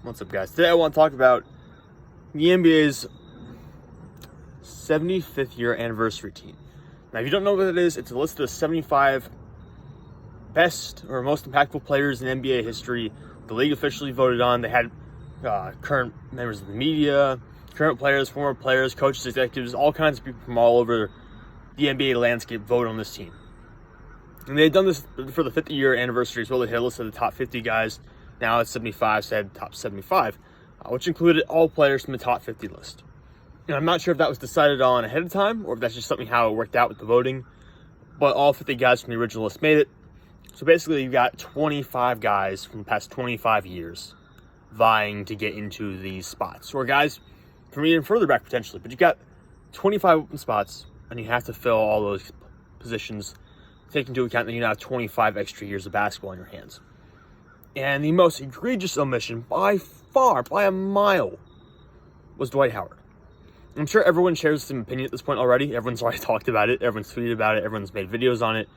What's up, guys? Today I want to talk about the NBA's 75th year anniversary team. Now, if you don't know what it is, it's a list of the 75 best or most impactful players in NBA history. The league officially voted on. They had current members of the media, current players, former players, coaches, executives, all kinds of people from all over the NBA landscape vote on this team. And they had done this for the 50 year anniversary as well. They had a list of the top 50 guys. Now it's 75, so they had top 75, which included all players from the top 50 list. And I'm not sure if that was decided on ahead of time or if that's just something how it worked out with the voting, but all 50 guys from the original list made it. So basically, you've got 25 guys from the past 25 years vying to get into these spots. Or guys from even further back potentially, but you've got 25 open spots and you have to fill all those positions, take into account that you now have 25 extra years of basketball in your hands. And the most egregious omission by far, by a mile, was Dwight Howard. I'm sure everyone shares some opinion at this point already. Everyone's already talked about it. Everyone's tweeted about it. Everyone's made videos on it.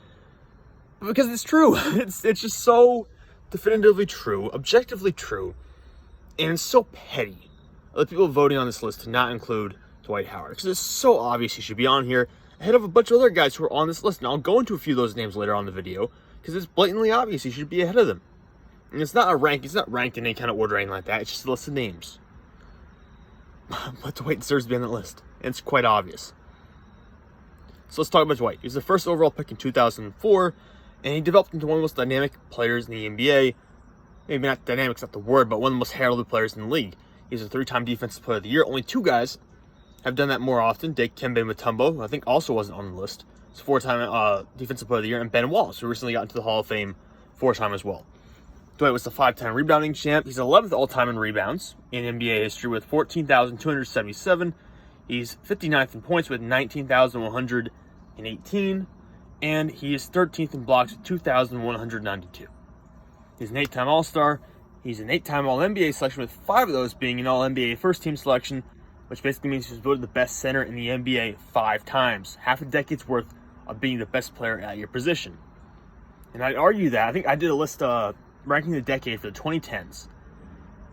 But because it's true. It's just so definitively true, objectively true, and it's so petty of the people voting on this list to not include Dwight Howard. Because it's so obvious he should be on here ahead of a bunch of other guys who are on this list. And I'll go into a few of those names later on in the video because it's blatantly obvious he should be ahead of them. And it's not a rank, it's not ranked in any kind of order or anything like that. It's just a list of names. But Dwight deserves to be on that list. And it's quite obvious. So let's talk about Dwight. He was the first overall pick in 2004, and he developed into one of the most dynamic players in the NBA. Maybe not dynamic's not the word, but one of the most heralded players in the league. He's a 3-time Defensive Player of the Year. Only 2 guys have done that more often. Dikembe and Mutombo, who I think also wasn't on the list. He's a 4-time Defensive Player of the Year. And Ben Wallace, who recently got into the Hall of Fame 4-time as well. Dwight was the 5-time rebounding champ. He's 11th all-time in rebounds in NBA history with 14,277. He's 59th in points with 19,118. And he is 13th in blocks with 2,192. He's an 8-time All-Star. He's an 8-time All-NBA selection with 5 of those being an All-NBA first-team selection, which basically means he was voted the best center in the NBA 5 times. Half a decade's worth of being the best player at your position. And I'd argue that. I think I did a list ranking the decade for the 2010s.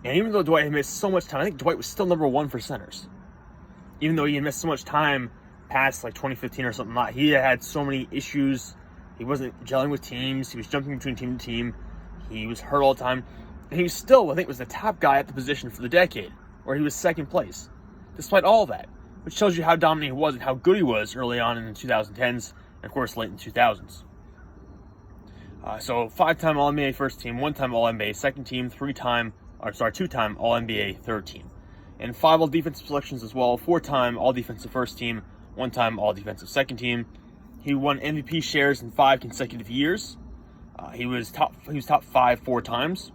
And even though Dwight had missed so much time, I think Dwight was still number 1 for centers. Even though he had missed so much time past like 2015 or something like that, he had so many issues. He wasn't gelling with teams. He was jumping between team to team. He was hurt all the time. And he still, I think, was the top guy at the position for the decade, where he was 2nd place, despite all that, which tells you how dominant he was and how good he was early on in the 2010s, and of course late in the 2000s. So 5-time All-NBA first team, 1-time All-NBA second team, 2-time All-NBA third team. And 5 All-Defensive selections as well, 4-time All-Defensive first team, 1-time All-Defensive second team. He won MVP shares in 5 consecutive years. He was top 5 4 times.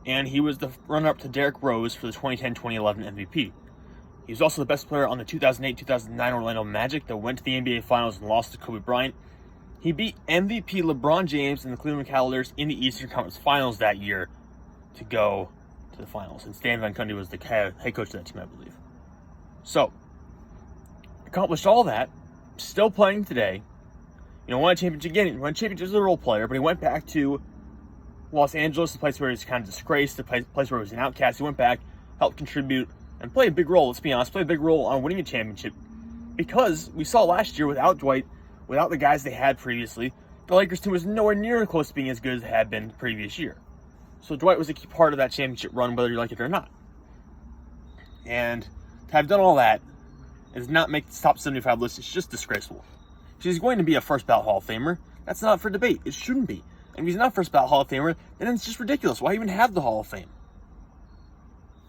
And he was the runner-up to Derrick Rose for the 2010-2011 MVP. He was also the best player on the 2008-2009 Orlando Magic that went to the NBA Finals and lost to Kobe Bryant. He beat MVP LeBron James and the Cleveland Cavaliers in the Eastern Conference Finals that year to go to the finals. And Stan Van Gundy was the head coach of that team, I believe. So, accomplished all that, still playing today. You know, won a championship again. Won a championship as a role player, but he went back to Los Angeles, the place where he was kind of disgraced, the place where he was an outcast. He went back, helped contribute, and played a big role, let's be honest, played a big role on winning a championship. Because we saw last year, without Dwight, without the guys they had previously, the Lakers team was nowhere near close to being as good as it had been the previous year. So Dwight was a key part of that championship run, whether you like it or not. And to have done all that and to not make the top 75 list, it's just disgraceful. He's going to be a first-ballot Hall of Famer. That's not up for debate. It shouldn't be. And if he's not first-ballot Hall of Famer, then it's just ridiculous. Why even have the Hall of Fame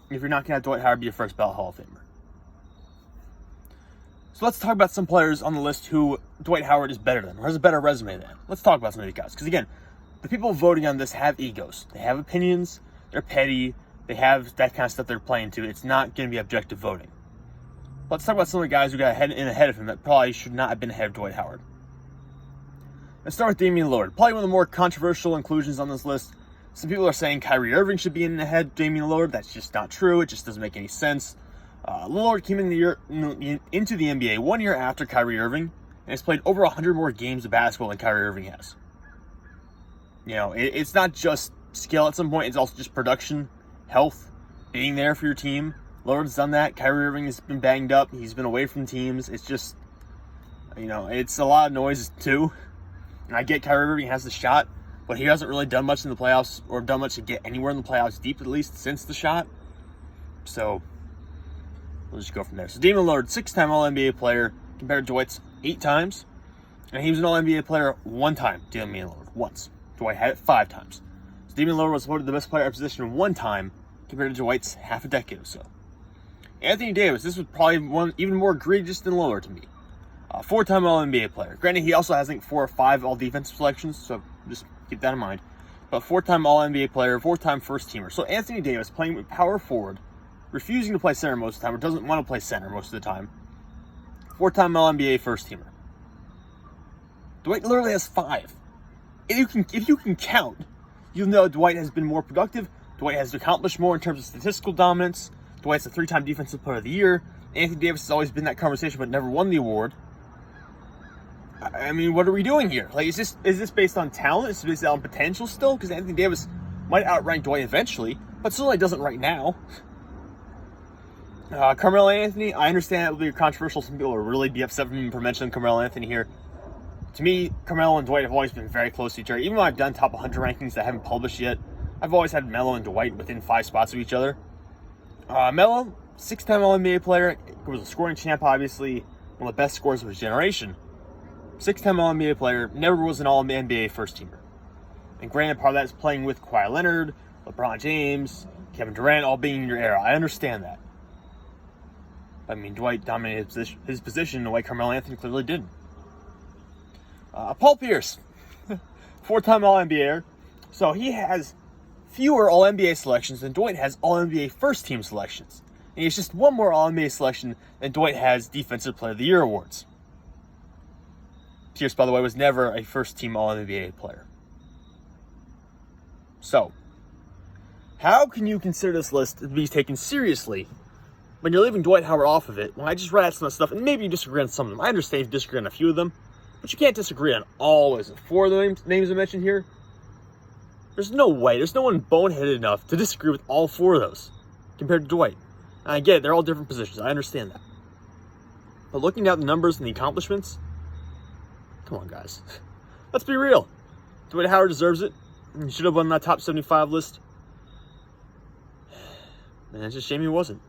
if you're not going to have Dwight Howard be a first-ballot Hall of Famer? So let's talk about some players on the list who Dwight Howard is better than, or has a better resume than. Let's talk about some of these guys. Because again, the people voting on this have egos. They have opinions. They're petty. They have that kind of stuff they're playing to. It's not going to be objective voting. Let's talk about some of the guys who got ahead of him that probably should not have been ahead of Dwight Howard. Let's start with Damian Lillard. Probably one of the more controversial inclusions on this list. Some people are saying Kyrie Irving should be in ahead of Damian Lillard. That's just not true. It just doesn't make any sense. Lillard came into the NBA 1 year after Kyrie Irving and has played over 100 more games of basketball than Kyrie Irving has. You know, it's not just skill at some point. It's also just production, health. being there for your team. Lillard's done that. Kyrie Irving has been banged up. He's been away from teams. It's just, it's a lot of noise too. And I get Kyrie Irving has the shot, but he hasn't really done much in the playoffs or done much to get anywhere in the playoffs deep, at least, since the shot. So we'll just go from there. So Damian Lillard, 6-time All-NBA player, compared to Dwight's 8 times. And he was an All-NBA player 1 time, Damian Lillard, once. Dwight had it 5 times. So Damian Lillard was voted the best player at position 1 time, compared to Dwight's half a decade or so. Anthony Davis, this was probably one even more egregious than Lillard to me. 4-time All-NBA player. Granted, he also has, 4 or 5 All-Defensive selections, so just keep that in mind. But 4-time All-NBA player, 4-time first-teamer. So Anthony Davis, playing with power forward, refusing to play center most of the time, or doesn't want to play center most of the time. 4-time All-NBA first-teamer. Dwight literally has 5. If you can count, you'll know Dwight has been more productive. Dwight has accomplished more in terms of statistical dominance. Dwight's a 3-time Defensive Player of the Year. Anthony Davis has always been in that conversation, but never won the award. I mean, what are we doing here? Is this based on talent? Is this based on potential still? Because Anthony Davis might outrank Dwight eventually, but certainly doesn't right now. Carmelo Anthony, I understand it will be controversial. Some people will really be upset with me for mentioning Carmelo Anthony here. To me, Carmelo and Dwight have always been very close to each other. Even though I've done top 100 rankings that I haven't published yet, I've always had Melo and Dwight within 5 spots of each other. Melo, 6-time All-NBA player, was a scoring champ, obviously, one of the best scorers of his generation. 6-time All-NBA player, never was an All-NBA first-teamer. And granted, part of that is playing with Kawhi Leonard, LeBron James, Kevin Durant, all being in your era. I understand that. I mean, Dwight dominated his position in the way Carmelo Anthony clearly did. Paul Pierce, 4-time All-NBA. So he has fewer All-NBA selections than Dwight has All-NBA first-team selections. And he's just one more All-NBA selection than Dwight has Defensive Player of the Year awards. Pierce, by the way, was never a first-team All-NBA player. So, how can you consider this list to be taken seriously when you're leaving Dwight Howard off of it? When I just read out some of the stuff, and maybe you disagree on some of them. I understand you disagree on a few of them, but you can't disagree on all. Is it 4 of the names I mentioned here? There's no way. There's no one boneheaded enough to disagree with all 4 of those compared to Dwight. And I get it. They're all different positions. I understand that. But looking at the numbers and the accomplishments, come on, guys. Let's be real. Dwight Howard deserves it. He should have won that top 75 list. And it's just a shame he wasn't.